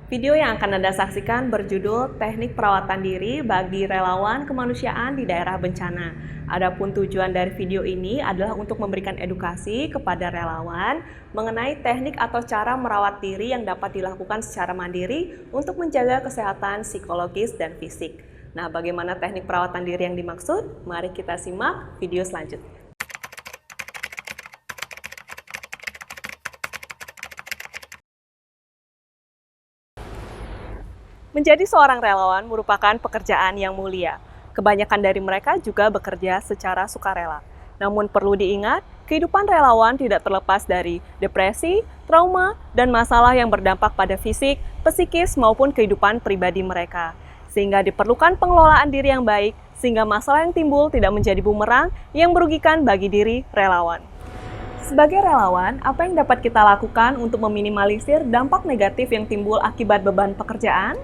Video yang akan Anda saksikan berjudul Teknik Perawatan Diri bagi Relawan Kemanusiaan di Daerah Bencana. Adapun tujuan dari video ini adalah untuk memberikan edukasi kepada relawan mengenai teknik atau cara merawat diri yang dapat dilakukan secara mandiri untuk menjaga kesehatan psikologis dan fisik. Nah, bagaimana teknik perawatan diri yang dimaksud? Mari kita simak video selanjutnya. Menjadi seorang relawan merupakan pekerjaan yang mulia. Kebanyakan dari mereka juga bekerja secara sukarela. Namun perlu diingat, kehidupan relawan tidak terlepas dari depresi, trauma, dan masalah yang berdampak pada fisik, psikis, maupun kehidupan pribadi mereka. Sehingga diperlukan pengelolaan diri yang baik, sehingga masalah yang timbul tidak menjadi bumerang yang merugikan bagi diri relawan. Sebagai relawan, apa yang dapat kita lakukan untuk meminimalisir dampak negatif yang timbul akibat beban pekerjaan?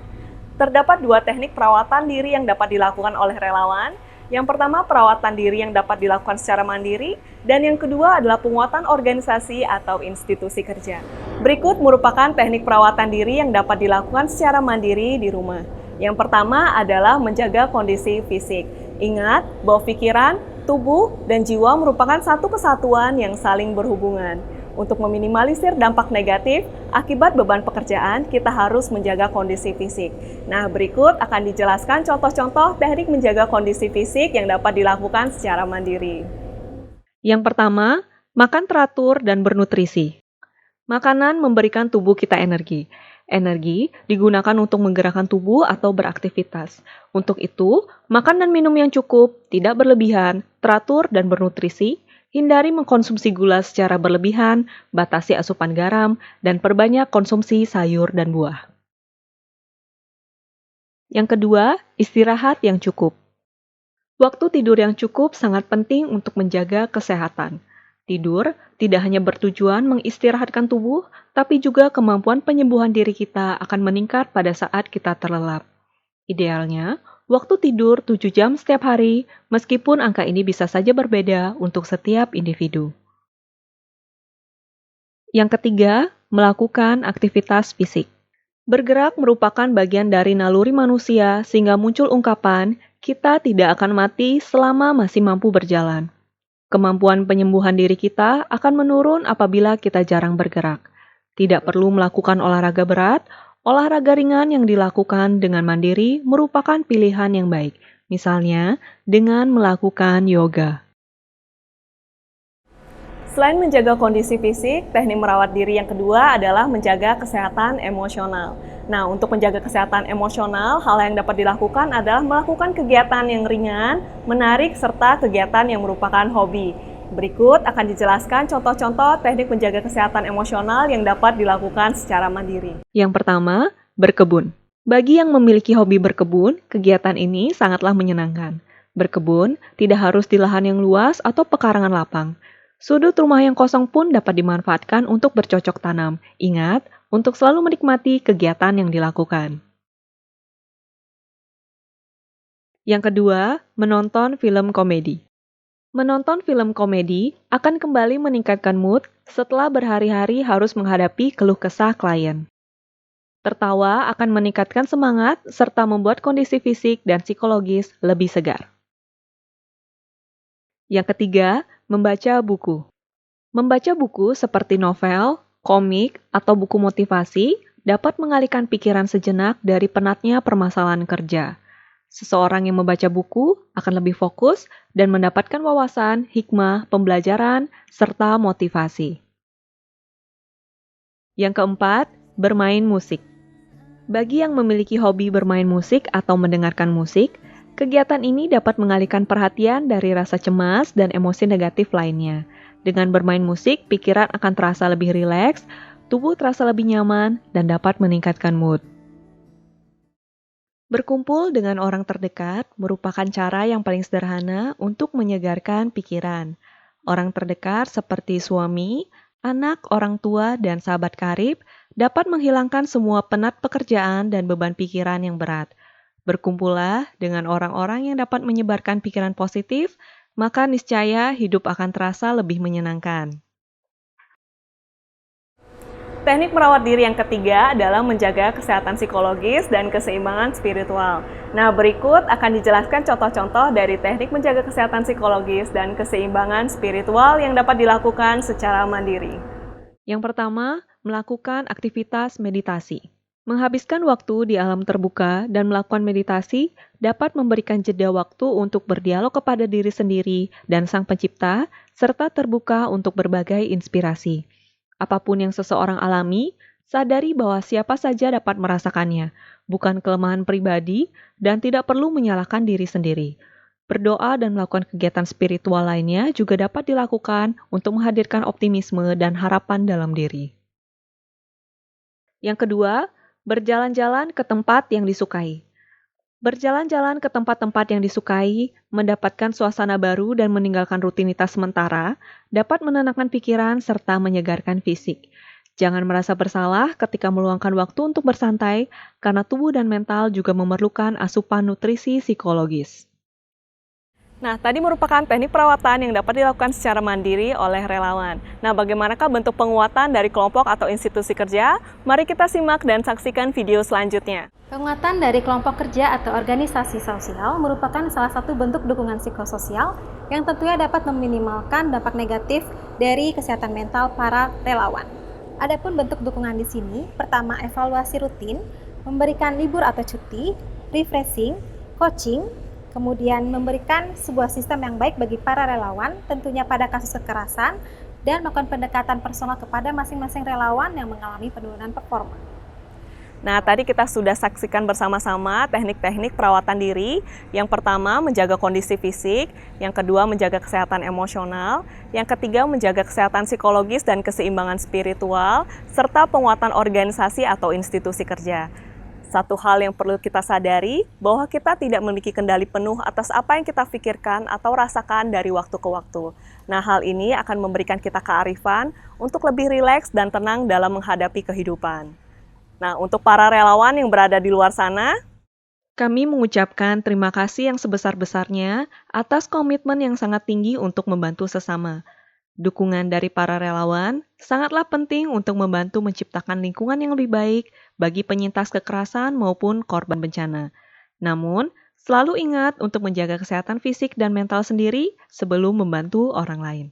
Terdapat dua teknik perawatan diri yang dapat dilakukan oleh relawan. Yang pertama, perawatan diri yang dapat dilakukan secara mandiri, dan yang kedua adalah penguatan organisasi atau institusi kerja. Berikut merupakan teknik perawatan diri yang dapat dilakukan secara mandiri di rumah. Yang pertama adalah menjaga kondisi fisik. Ingat bahwa pikiran, tubuh, dan jiwa merupakan satu kesatuan yang saling berhubungan. Untuk meminimalisir dampak negatif akibat beban pekerjaan, kita harus menjaga kondisi fisik. Nah, berikut akan dijelaskan contoh-contoh teknik menjaga kondisi fisik yang dapat dilakukan secara mandiri. Yang pertama, makan teratur dan bernutrisi. Makanan memberikan tubuh kita energi. Energi digunakan untuk menggerakkan tubuh atau beraktivitas. Untuk itu, makan dan minum yang cukup, tidak berlebihan, teratur dan bernutrisi. Hindari mengkonsumsi gula secara berlebihan, batasi asupan garam, dan perbanyak konsumsi sayur dan buah. Yang kedua, istirahat yang cukup. Waktu tidur yang cukup sangat penting untuk menjaga kesehatan. Tidur tidak hanya bertujuan mengistirahatkan tubuh, tapi juga kemampuan penyembuhan diri kita akan meningkat pada saat kita terlelap. Idealnya, waktu tidur 7 jam setiap hari, meskipun angka ini bisa saja berbeda untuk setiap individu. Yang ketiga, melakukan aktivitas fisik. Bergerak merupakan bagian dari naluri manusia sehingga muncul ungkapan, kita tidak akan mati selama masih mampu berjalan. Kemampuan penyembuhan diri kita akan menurun apabila kita jarang bergerak. Tidak perlu melakukan olahraga berat, olahraga ringan yang dilakukan dengan mandiri merupakan pilihan yang baik. Misalnya, dengan melakukan yoga. Selain menjaga kondisi fisik, teknik merawat diri yang kedua adalah menjaga kesehatan emosional. Nah, untuk menjaga kesehatan emosional, hal yang dapat dilakukan adalah melakukan kegiatan yang ringan, menarik, serta kegiatan yang merupakan hobi. Berikut akan dijelaskan contoh-contoh teknik menjaga kesehatan emosional yang dapat dilakukan secara mandiri. Yang pertama, berkebun. Bagi yang memiliki hobi berkebun, kegiatan ini sangatlah menyenangkan. Berkebun tidak harus di lahan yang luas atau pekarangan lapang. Sudut rumah yang kosong pun dapat dimanfaatkan untuk bercocok tanam. Ingat, untuk selalu menikmati kegiatan yang dilakukan. Yang kedua, menonton film komedi. Menonton film komedi akan kembali meningkatkan mood setelah berhari-hari harus menghadapi keluh kesah klien. Tertawa akan meningkatkan semangat serta membuat kondisi fisik dan psikologis lebih segar. Yang ketiga, membaca buku. Membaca buku seperti novel, komik, atau buku motivasi dapat mengalihkan pikiran sejenak dari penatnya permasalahan kerja. Seseorang yang membaca buku akan lebih fokus dan mendapatkan wawasan, hikmah, pembelajaran, serta motivasi. Yang keempat, bermain musik. Bagi yang memiliki hobi bermain musik atau mendengarkan musik, kegiatan ini dapat mengalihkan perhatian dari rasa cemas dan emosi negatif lainnya. Dengan bermain musik, pikiran akan terasa lebih rileks, tubuh terasa lebih nyaman, dan dapat meningkatkan mood. Berkumpul dengan orang terdekat merupakan cara yang paling sederhana untuk menyegarkan pikiran. Orang terdekat seperti suami, anak, orang tua, dan sahabat karib dapat menghilangkan semua penat pekerjaan dan beban pikiran yang berat. Berkumpullah dengan orang-orang yang dapat menyebarkan pikiran positif, maka niscaya hidup akan terasa lebih menyenangkan. teknik merawat diri yang ketiga adalah menjaga kesehatan psikologis dan keseimbangan spiritual. Nah, berikut akan dijelaskan contoh-contoh dari teknik menjaga kesehatan psikologis dan keseimbangan spiritual yang dapat dilakukan secara mandiri. Yang pertama, melakukan aktivitas meditasi. Menghabiskan waktu di alam terbuka dan melakukan meditasi dapat memberikan jeda waktu untuk berdialog kepada diri sendiri dan Sang Pencipta, serta terbuka untuk berbagai inspirasi. Apapun yang seseorang alami, sadari bahwa siapa saja dapat merasakannya, bukan kelemahan pribadi dan tidak perlu menyalahkan diri sendiri. Berdoa dan melakukan kegiatan spiritual lainnya juga dapat dilakukan untuk menghadirkan optimisme dan harapan dalam diri. Yang kedua, berjalan-jalan ke tempat yang disukai. Berjalan-jalan ke tempat-tempat yang disukai, mendapatkan suasana baru dan meninggalkan rutinitas sementara, dapat menenangkan pikiran serta menyegarkan fisik. Jangan merasa bersalah ketika meluangkan waktu untuk bersantai, karena tubuh dan mental juga memerlukan asupan nutrisi psikologis. Nah, tadi merupakan teknik perawatan yang dapat dilakukan secara mandiri oleh relawan. Nah, bagaimanakah bentuk penguatan dari kelompok atau institusi kerja? Mari kita simak dan saksikan video selanjutnya. Penguatan dari kelompok kerja atau organisasi sosial merupakan salah satu bentuk dukungan psikososial yang tentunya dapat meminimalkan dampak negatif dari kesehatan mental para relawan. Adapun bentuk dukungan di sini, pertama evaluasi rutin, memberikan libur atau cuti, refreshing, coaching, kemudian memberikan sebuah sistem yang baik bagi para relawan, tentunya pada kasus kekerasan, dan melakukan pendekatan personal kepada masing-masing relawan yang mengalami penurunan performa. Nah, tadi kita sudah saksikan bersama-sama teknik-teknik perawatan diri. Yang pertama, menjaga kondisi fisik. Yang kedua, menjaga kesehatan emosional. Yang ketiga, menjaga kesehatan psikologis dan keseimbangan spiritual, serta penguatan organisasi atau institusi kerja. Satu hal yang perlu kita sadari, bahwa kita tidak memiliki kendali penuh atas apa yang kita pikirkan atau rasakan dari waktu ke waktu. Nah, hal ini akan memberikan kita kearifan untuk lebih rileks dan tenang dalam menghadapi kehidupan. Nah, untuk para relawan yang berada di luar sana, kami mengucapkan terima kasih yang sebesar-besarnya atas komitmen yang sangat tinggi untuk membantu sesama. Dukungan dari para relawan sangatlah penting untuk membantu menciptakan lingkungan yang lebih baik bagi penyintas kekerasan maupun korban bencana. Namun, selalu ingat untuk menjaga kesehatan fisik dan mental sendiri sebelum membantu orang lain.